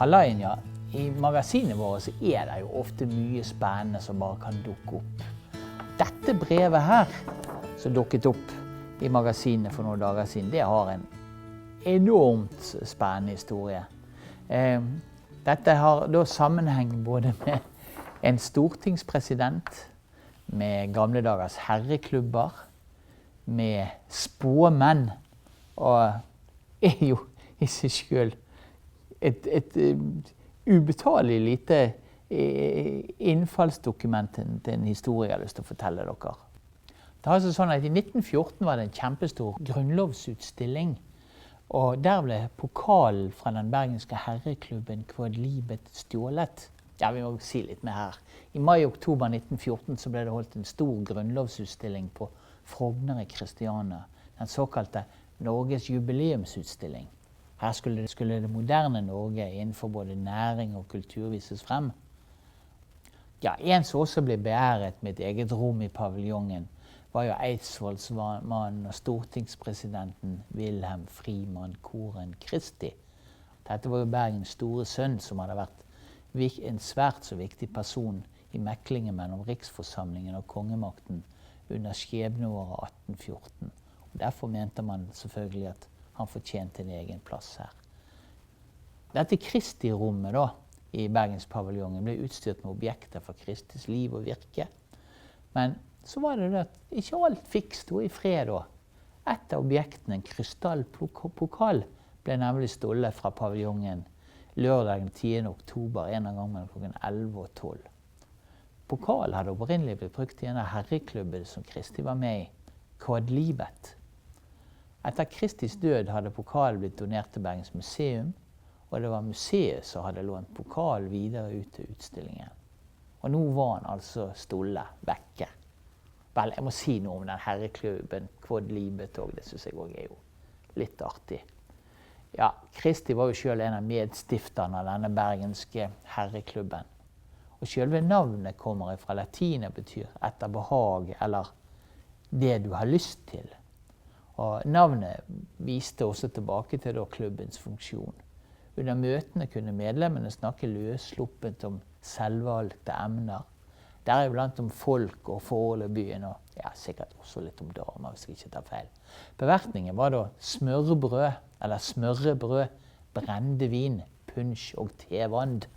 Hallaien, ja. I magasinet vårt så det jo ofte mye spennende som bare kan dukke opp. Dette brevet her, som dukket opp i magasinet for noen dager siden, det har en enormt spennende historie. Dette har da sammenheng både med en stortingspresident, med gamle dagers herreklubber, med spåmenn, og jo i seg selv et ubetalelig lite innfallsdokument til en historie jeg har lyst til å fortelle dere. Det var altså sånn at I 1914 var det en kjempestor grunnlovsutstilling, og der ble pokalen fra den bergenske herreklubben Quodlibet stjålet. Ja, vi må si litt mer her. I mai-oktober 1914 så ble det holdt en stor grunnlovsutstilling på Frogner I Kristiania, den såkalte Norges jubileumsutstilling. Her skulle det moderne Norge innenfor både næring og kultur vises frem. Ja, en som også ble beæret med et eget rom I paviljongen, var jo Eidsvollsmannen og stortingspresidenten Wilhelm Frimann Koren Christi. Dette var jo Bergens store sønn som hadde vært en svært så viktig person I meklingen mellom riksforsamlingen og kongemakten under skjebneåret 1814. Og derfor mente man selvfølgelig at han fortjente en egen plass her. Dette Kristi-rommet da, I Bergenspaviljongen ble utstyrt med objekter fra Kristis liv og virke. Men så var det at ikke alt fikk stå I fred da. Et av objektene, en krystallpokal, ble nemlig stålet fra paviljongen lørdag 10. oktober, en gang mellom klokken 11 og 12. Pokalen hadde opprinnelig blitt brukt I en av herreklubben som Kristi var med I, Quodlibet. Etter Kristis død hadde pokalen blitt donert til Bergens museum, og det var museet som hadde lånt pokalen videre ut til utstillingen. Og nå var han altså stålet vekke. Vel, jeg må si noe om den herreklubben Quodlibet, og det synes jeg også jo litt artig. Ja, Kristi var jo selv en av medstifterne av denne bergenske herreklubben. Og selve navnet kommer fra latin og betyr etter behag, eller det du har lyst til. Og navnet viste også tilbake til da klubbens funksjon. Under møtene kunne medlemmene snakke løssluppet om selvvalgte emner. Deriblant om folk og forhold I byen, og ja, sikkert også litt om damer, hvis jeg ikke tar feil. Bevertningen var da smørbrød, eller smørrebrød, brendevin, punsj og tevand.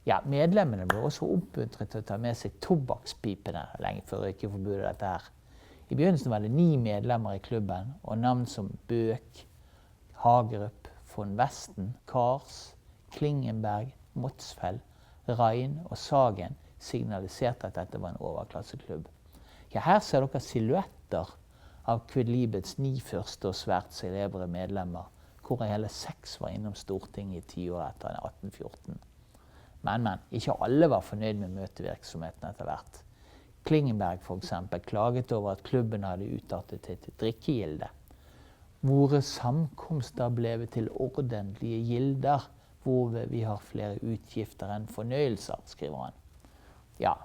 Ja, medlemmene ble også oppmuntret til å ta med seg tobakkspipene lenge før røykeforbudet dette her. I begynnelsen var det 9 medlemmer I klubben, og navn som Bøk, Hagerup, von Westen, Kars, Klingenberg, Motsfeld, Rein og Sagen signaliserte at dette var en overklasseklubb. Ja, her ser dere silhuetter av Quodlibets 9 første og svært celebre medlemmer, hvor hele 6 var innom Stortinget I 10 år etter 1814. Men, ikke alle var fornøyd med møtevirksomheten etter hvert. Klingenberg for eksempel klaget over at klubben hadde utartet til et drikkegilde. Våre samkomster ble til ordentlige gilder, hvor vi har flere utgifter enn fornøyelser, skriver han. Ja,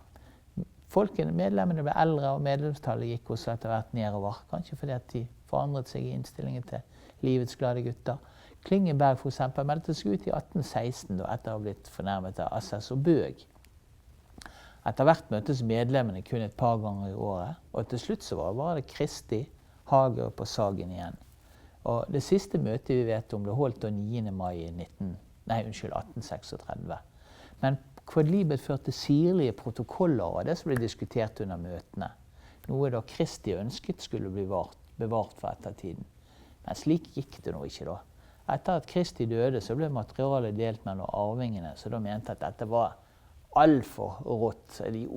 medlemmene ble eldre, og medlemstallet gikk også etter hvert nedover, kanskje fordi at de forandret seg I innstillingen til livets glade gutter. Klingenberg for eksempel meldte seg ut I 1816, etter å ha blitt fornærmet av Assess og Bøg. Etter hvert møtes medlemmene kun et par ganger I året, og til slutt så var det Kristi, Hagerup og Sagen igjen. Og det siste møtet vi vet om ble holdt 9. mai 1836. Men Quodlibet førte sirlige protokoller av det som ble diskutert under møtene, noe da Kristi ønsket skulle bli bevart for ettertiden. Men slik gikk det nå ikke da. Etter at Kristi døde så ble materialet delt mellom arvingene, så de mente at dette var alt for rått. De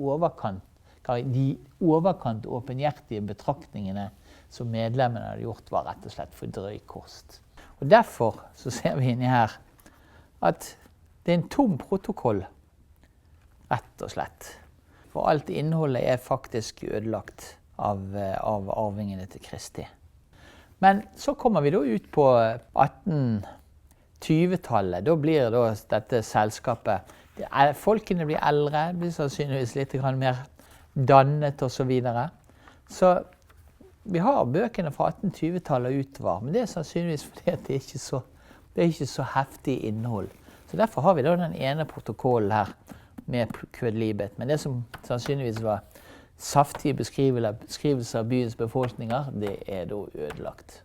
overkant åpenhjertige betraktningene som medlemmene hadde gjort var rett og slett for drøy kost. Og derfor så ser vi inni her at det en tom protokoll, rett og slett. For alt innholdet faktisk ødelagt av arvingene til Kristi. Men så kommer vi da ut på 1820-tallet. Da blir da dette selskapet, folkene blir eldre, blir sannsynligvis litt mer dannet og så videre. Så vi har bøkene fra 1820-tallet utover, men det sannsynligvis fordi at det ikke så heftig innhold. Så derfor har vi da den ene protokollen her med Quedlibet. Men det som sannsynligvis var saftige beskrivelser av byens befolkninger, det er da ødelagt.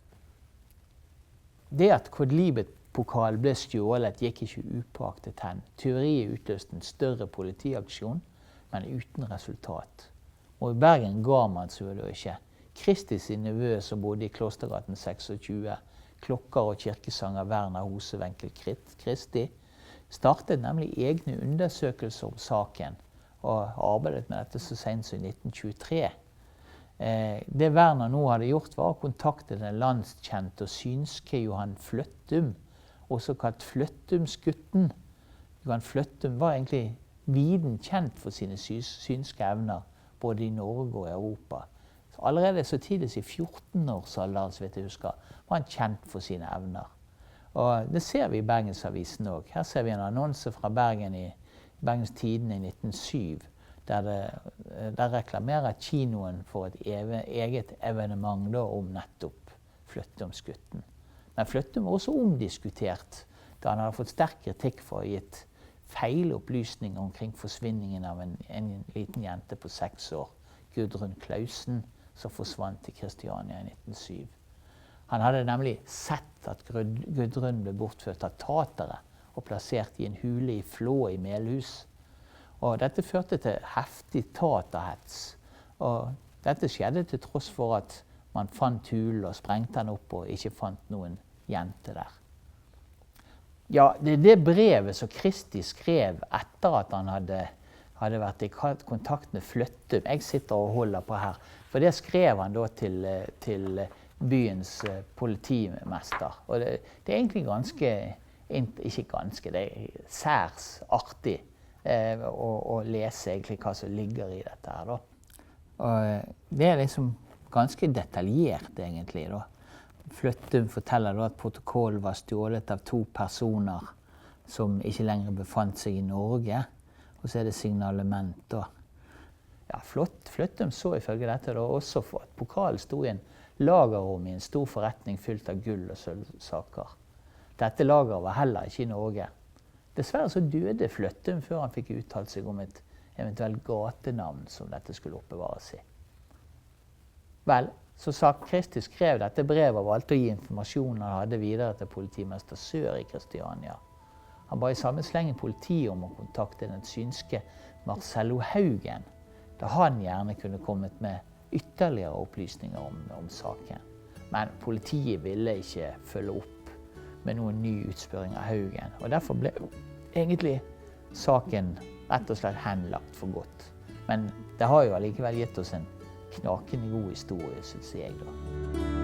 Det at Quedlibet-pokalen ble stjålet, gikk ikke upåaktet hen. Tyveriet utløste en større politiaksjon, men uten resultat. Og i Bergen ga man seg da ikke. Kristi sin nevø som bodde i Klostergaten 26, klokker og kirkesanger Werner Hosewenkel Kristi, startet nemlig egne undersøkelser om saken, og arbeidet med dette så sent som i 1923. Det Werner nå hadde gjort var å kontakte den landskjente og synske Johan Fløttum, også kalt Fløttumsgutten. Johan Fløttum var egentlig viden kjent for sine synske evner, både i Norge og i Europa. Så allerede så tidlig i 14-årsalderen, så vidt jeg husker, var han kjent for sine evner. Og det ser vi i Bergensavisen også. Her ser vi en annonse fra Bergen i Bergens Tidende i 1907, der reklamerer kinoen for et eget evenement da, om nettopp Fløttumsgutten. Men Fløttum var også omdiskutert, da han hadde fått sterk kritikk for å ha gitt feil opplysninger omkring forsvinningen av en liten jente på 6 år, Gudrun Klausen, som forsvant til Kristiania i 1907. Han hadde nemlig sett at Gudrun ble bortført av tatere og plassert i en hule i Flå i Melhus. Og dette førte til heftig taterhets. Og dette skjedde til tross for at man fant hulen og sprengte den opp og ikke fant noen jente der. Ja, det er det brevet som Kristi skrev etter at han hadde vært i kontakt med Fløttum. Jeg sitter og holder på her. For det skrev han da til byens politimester. Og det er egentlig det er særs artig å lese egentlig hva som ligger i dette her da. Og det er liksom ganske detaljert egentlig da. Fløttum forteller da at protokollen var stjålet av 2 personer som ikke lenger befant seg i Norge. Og så er det signalement da. Ja, Fløttum så ifølge dette da også for at pokalen stod i en lagerrom i en stor forretning fylt av gull og sølvsaker. Dette lageret var heller ikke i Norge. Dessverre så døde Fløttum før han fikk uttalt seg om et eventuelt gatenavn som dette skulle oppbevares i. Vel, så Kristi skrev dette brevet og valgte å gi informasjon han hadde videre til politimester Sør i Kristiania. Han ba i samme slengen politiet om å kontakte den synske Marcello Haugen, da han gjerne kunne kommet med ytterligere opplysninger om saken. Men politiet ville ikke følge opp med noen ny utspørring av Haugen, og derfor ble egentlig saken rett og slett henlagt for godt. Men det har jo allikevel gitt oss en knakende god historie, synes jeg da.